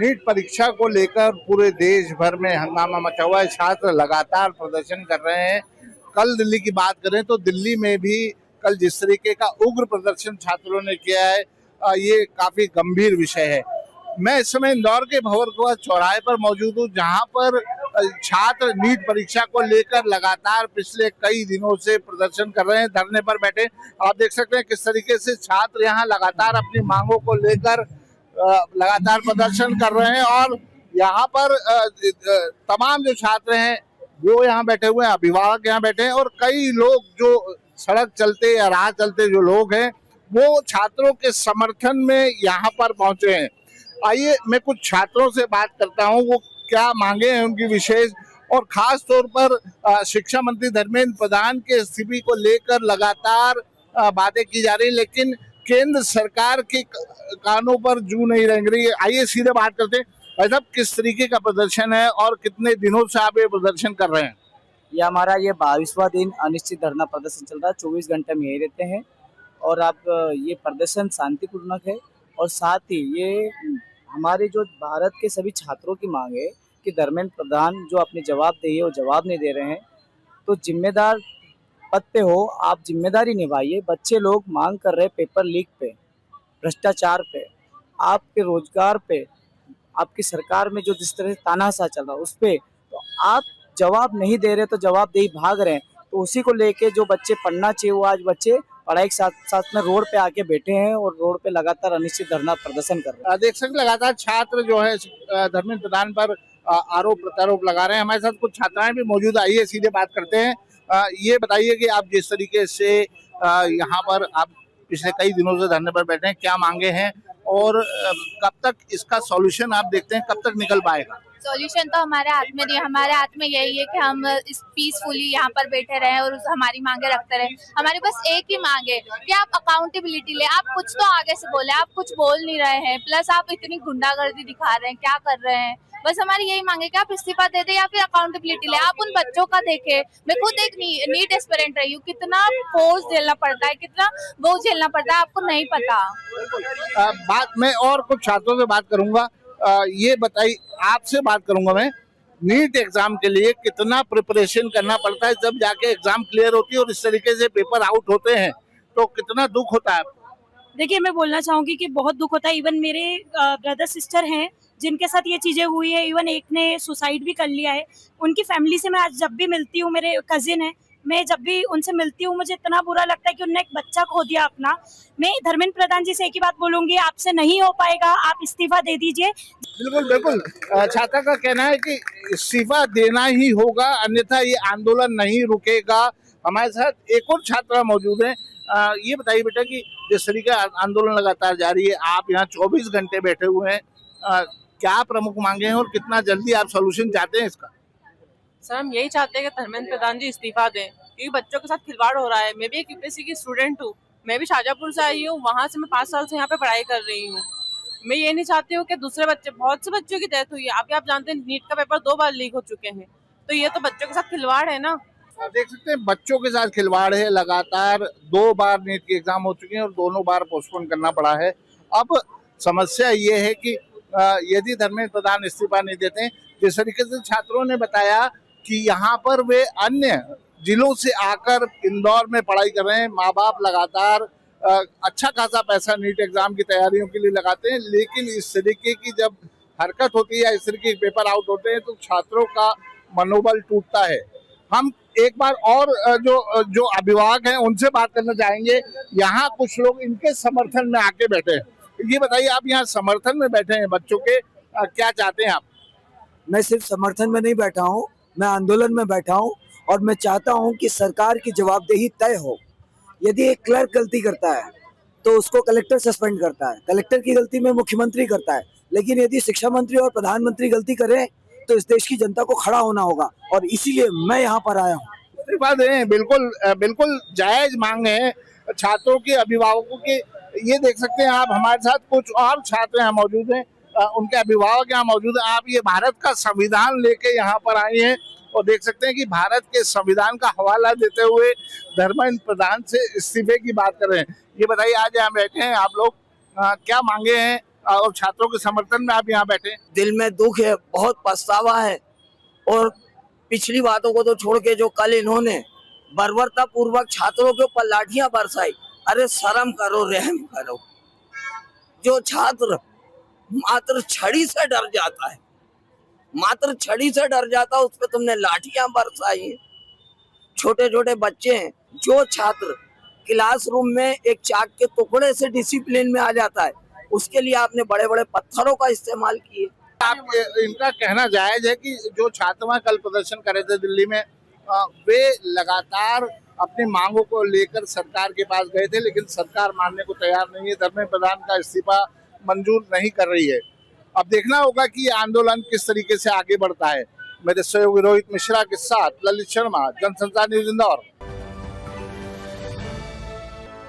NEET परीक्षा को लेकर पूरे देश भर में हंगामा मचा हुआ है। छात्र लगातार प्रदर्शन कर रहे हैं। कल दिल्ली की बात करें तो दिल्ली में भी कल जिस तरीके का उग्र प्रदर्शन छात्रों ने किया है, ये काफी गंभीर विषय है। मैं इस समय इंदौर के भंवरकुआं चौराहे पर मौजूद हूँ, जहाँ पर छात्र नीट परीक्षा को लेकर लगातार पिछले कई दिनों से प्रदर्शन कर रहे हैं, धरने पर बैठे। आप देख सकते हैं किस तरीके से छात्र यहाँ लगातार अपनी मांगों को लेकर लगातार प्रदर्शन कर रहे हैं। और यहाँ पर तमाम जो छात्र हैं वो यहाँ बैठे हुए हैं, अभिभावक यहाँ बैठे हैं, और कई लोग जो सड़क चलते या राह चलते जो लोग हैं वो छात्रों के समर्थन में यहाँ पर पहुंचे हैं। आइए मैं कुछ छात्रों से बात करता हूँ, वो क्या मांगे हैं उनकी विशेष, और खास तौर पर शिक्षा मंत्री धर्मेंद्र प्रधान के इस्तीफे को लेकर लगातार बातें की जा रही, लेकिन केंद्र सरकार के कानों पर जू नहीं रेंग रही है। आइए सीधे बात करते हैं। भाई साहब, किस तरीके का प्रदर्शन है और कितने दिनों से आप ये प्रदर्शन कर रहे हैं? ये हमारा 22वां दिन अनिश्चित धरना प्रदर्शन चल रहा है। 24 घंटे में यही रहते हैं और आप ये प्रदर्शन शांतिपूर्वक है। और साथ ही ये हमारे जो भारत के सभी छात्रों की मांग है कि धर्मेंद्र प्रधान जो अपने जवाब दे वो जवाब नहीं दे रहे हैं, तो जिम्मेदार पद पे हो, आप जिम्मेदारी निभाइए। बच्चे लोग मांग कर रहे पेपर लीक पे, भ्रष्टाचार पे, आपके रोजगार पे, आपकी सरकार में जो जिस तरह से तानाशाह चल रहा उस पे, तो आप जवाब नहीं दे रहे, तो जवाबदेही भाग रहे हैं। तो उसी को लेके जो बच्चे पढ़ना चाहिए वो आज बच्चे पढ़ाई के साथ साथ में रोड पे आके बैठे हैं और रोड पे लगातार अनिश्चित धरना प्रदर्शन कर रहे हैं। देख सकते लगातार छात्र जो है धर्मेंद्र प्रधान पर आरोप प्रत्यारोप लगा रहे हैं। हमारे साथ कुछ छात्राएं भी मौजूद, आइए सीधे बात करते हैं। ये बताइए कि आप जिस तरीके से यहाँ पर आप पिछले कई दिनों से धरने पर बैठे हैं, क्या मांगे हैं और कब तक इसका सॉल्यूशन आप देखते हैं, कब तक निकल पाएगा? सॉल्यूशन तो हमारे हाथ में नहीं है। हमारे हाथ में यही है कि हम इस पीसफुली यहाँ पर बैठे रहें और हमारी मांगे रखते रहें। हमारी बस एक ही मांग है कि आप अकाउंटेबिलिटी ले। आप कुछ तो आगे से बोले, आप कुछ बोल नहीं रहे हैं, प्लस आप इतनी गुंडागर्दी दिखा रहे हैं, क्या कर रहे हैं। बस हमारी यही मांगे कि आप इस्तीफा दे दे या फिर अकाउंटेबिलिटी ले। आप उन बच्चों का देखें। मैं खुद एक नीट एस्पिरेंट रही हूँ, कितना फोर्स झेलना पड़ता है, कितना वो झेलना पड़ता है, आपको नहीं पता। बात मैं और कुछ छात्रों से बात करूंगा। ये बताइए, आपसे बात करूंगा मैं, नीट एग्जाम के लिए कितना प्रिपरेशन करना पड़ता है जब जाके एग्जाम क्लियर होती है और इस तरीके से पेपर आउट होते हैं, तो कितना दुख होता है? देखिए, मैं बोलना चाहूंगी कि बहुत दुख होता है। इवन मेरे ब्रदर सिस्टर हैं जिनके साथ ये चीजें हुई है, इवन एक ने सुसाइड भी कर लिया है। उनकी फैमिली से मैं आज जब भी मिलती हूँ, मेरे कजिन है, मैं जब भी उनसे मिलती हूँ मुझे इतना बुरा लगता है कि उन्होंने एक बच्चा खो दिया अपना। मैं धर्मेंद्र प्रधान जी से एक ही बात बोलूंगी, आपसे नहीं हो पाएगा, आप इस्तीफा दे दीजिए। बिल्कुल बिल्कुल, छात्रा का कहना है कि इस्तीफा देना ही होगा, अन्यथा ये आंदोलन नहीं रुकेगा। हमारे साथ एक और छात्रा मौजूद है। ये बताइए बेटा कि जिस तरीके आंदोलन लगातार जारी है, आप यहाँ 24 घंटे बैठे हुए हैं, क्या प्रमुख मांगे हैं और कितना जल्दी आप सोल्यूशन चाहते हैं इसका? सर, हम यही चाहते हैं कि धर्मेंद्र प्रधान जी इस्तीफा दें, क्योंकि बच्चों के साथ खिलवाड़ हो रहा है। मैं भी एक यूपीएससी की स्टूडेंट हूँ, मैं भी शाहजहाँपुर से आई हूँ, वहाँ से मैं 5 साल से यहाँ पे पढ़ाई कर रही हूँ। मैं ये नहीं चाहती हूँ कि दूसरे बच्चे, बहुत से बच्चों की डेथ हुई है। आप जानते हैं नीट का पेपर 2 बार लीक हो चुके हैं, तो ये तो बच्चों के साथ खिलवाड़ है ना। देख सकते हैं बच्चों के साथ खिलवाड़ है। लगातार 2 बार नीट के एग्जाम हो चुके हैं और दोनों बार पोस्टपोन करना पड़ा है। अब समस्या ये है कि यदि धर्मेंद्र प्रधान इस्तीफा नहीं देते हैं, जिस तरीके से छात्रों ने बताया कि यहाँ पर वे अन्य जिलों से आकर इंदौर में पढ़ाई कर रहे हैं, माँ बाप लगातार अच्छा खासा पैसा नीट एग्जाम की तैयारियों के लिए लगाते हैं, लेकिन इस तरीके की जब हरकत होती है या इस तरीके के पेपर आउट होते हैं तो छात्रों का मनोबल टूटता है। हम एक बार और जो अभिभावक हैं उनसे बात करना चाहेंगे। यहाँ कुछ लोग इनके समर्थन में आके बैठे हैं। ये बताइए, आप यहाँ समर्थन में बैठे हैं बच्चों के, क्या चाहते हैं आप? मैं सिर्फ समर्थन में नहीं बैठा हूँ, मैं आंदोलन में बैठा हूँ और मैं चाहता हूँ कि सरकार की जवाबदेही तय हो। यदि एक क्लर्क गलती करता है तो उसको कलेक्टर सस्पेंड करता है, कलेक्टर की गलती में मुख्यमंत्री करता है, लेकिन यदि शिक्षा मंत्री और प्रधानमंत्री गलती करें तो इस देश की जनता को खड़ा होना होगा, और इसीलिए मैं यहाँ पर आया हूँ। बिल्कुल बिल्कुल जायज मांग है छात्रों के, अभिभावकों के। ये देख सकते हैं आप, हमारे साथ कुछ और छात्र यहाँ मौजूद हैं, उनके अभिभावक यहाँ मौजूद हैं। आप ये भारत का संविधान लेके यहाँ पर आए हैं और देख सकते हैं कि भारत के संविधान का हवाला देते हुए धर्मेंद्र प्रधान से इस्तीफे की बात कर रहे हैं। ये बताइए, आज यहाँ बैठे हैं आप लोग, क्या मांगे हैं और छात्रों के समर्थन में आप यहाँ बैठे। दिल में दुख है, बहुत पछतावा है। और पिछली बातों को तो छोड़ के जो कल इन्होंने बर्बरता पूर्वक छात्रों के ऊपर लाठियां बरसाई, अरे शर्म करो, रहम करो। जो छात्र मात्र छड़ी से डर जाता है, मात्र छड़ी से डर जाता है, उस पर तुमने लाठियां बरसाई। छोटे छोटे बच्चे हैं, जो छात्र क्लासरूम में एक चाक के टुकड़े से डिसिप्लिन में आ जाता है, उसके लिए आपने बड़े बड़े पत्थरों का इस्तेमाल किए। आप इनका कहना जायज है कि जो छात्र वहाँ कल प्रदर्शन कर रहे थे दिल्ली में, वे लगातार अपनी मांगों को लेकर सरकार के पास गए थे, लेकिन सरकार मानने को तैयार नहीं है। धर्मेंद्र प्रधान का इस्तीफा मंजूर नहीं कर रही है। अब देखना होगा कि ये आंदोलन किस तरीके से आगे बढ़ता है। मेरे सहयोगी रोहित मिश्रा के साथ ललित शर्मा, जनसंचार न्यूज इंदौर।